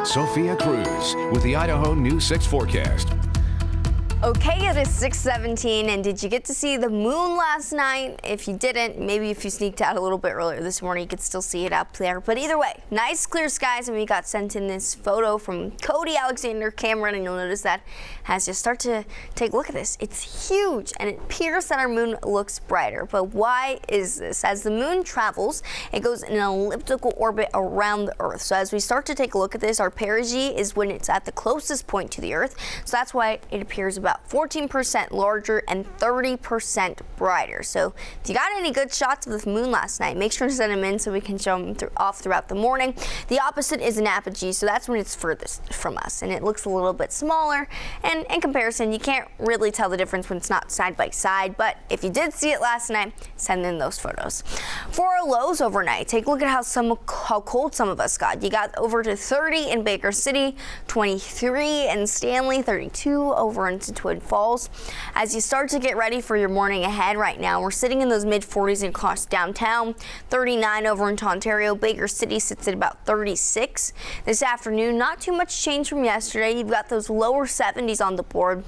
Sophia Cruz with the Idaho News 6 forecast. Okay, it is 6:17, and did you get to see the moon last night? If you didn't, maybe if you sneaked out a little bit earlier this morning, you could still see it up there. But either way, nice clear skies, and we got sent in this photo from Cody Alexander Cameron, and you'll notice that as you start to take a look at this, it's huge, and it appears that our moon looks brighter. But why is this? As the moon travels, it goes in an elliptical orbit around the Earth. So as we start to take a look at this, our perigee is when it's at the closest point to the Earth, so that's why it appears about 14% larger and 30% brighter. So if you got any good shots of the moon last night, make sure to send them in so we can show them off throughout the morning. The opposite is an apogee, so that's when it's furthest from us, and it looks a little bit smaller. And in comparison, you can't really tell the difference when it's not side by side, but if you did see it last night, send in those photos. For our lows overnight, take a look at how cold some of us got. You got over to 30 in Baker City, 23 in Stanley, 32 over into Twin Falls. As you start to get ready for your morning ahead right now, we're sitting in those mid-40s across downtown, 39 over into Ontario. Baker City sits at about 36. This afternoon, not too much change from yesterday. You've got those lower 70s on the board.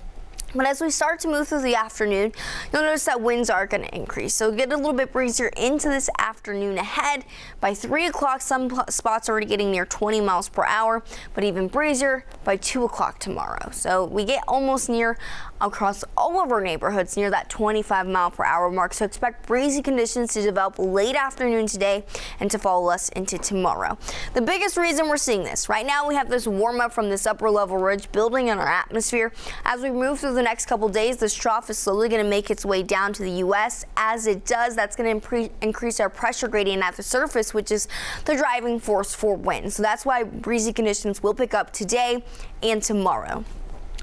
But as we start to move through the afternoon, you'll notice that winds are going to increase. So get a little bit breezier into this afternoon ahead. By 3 o'clock, some spots are already getting near 20 miles per hour, but even breezier by 2 o'clock tomorrow. So we get almost near across all of our neighborhoods near that 25 mile per hour mark. So expect breezy conditions to develop late afternoon today and to follow us into tomorrow. The biggest reason we're seeing this right now, we have this warm up from this upper level ridge building in our atmosphere. As we move through the next couple days, this trough is slowly going to make its way down to the U.S. As it does, that's going to increase our pressure gradient at the surface, which is the driving force for wind. So that's why breezy conditions will pick up today and tomorrow.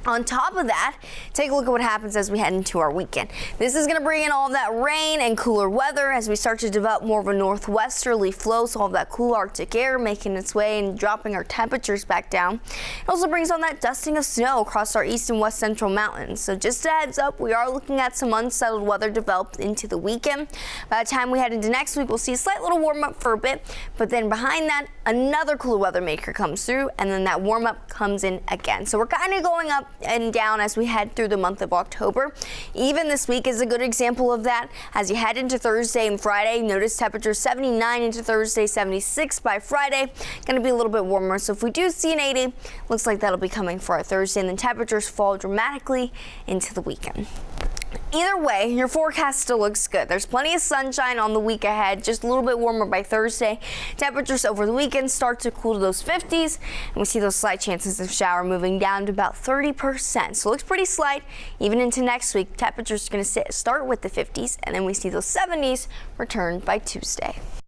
On top of that, take a look at what happens as we head into our weekend. This is going to bring in all of that rain and cooler weather as we start to develop more of a northwesterly flow, so all of that cool Arctic air making its way and dropping our temperatures back down. It also brings on that dusting of snow across our east and west central mountains. So just a heads up, we are looking at some unsettled weather developed into the weekend. By the time we head into next week, we'll see a slight little warm up for a bit, but then behind that, another cooler weather maker comes through, and then that warm up comes in again. So we're kind of going up and down as we head through the month of October. Even this week is a good example of that. As you head into Thursday and Friday, notice temperatures 79 into Thursday, 76 by Friday. Going to be a little bit warmer. So if we do see an 80, looks like that'll be coming for our Thursday, and then temperatures fall dramatically into the weekend. Either way, your forecast still looks good. There's plenty of sunshine on the week ahead, just a little bit warmer by Thursday. Temperatures over the weekend start to cool to those 50s, and we see those slight chances of shower moving down to about 30%. So it looks pretty slight. Even into next week, temperatures are going to start with the 50s, and then we see those 70s return by Tuesday.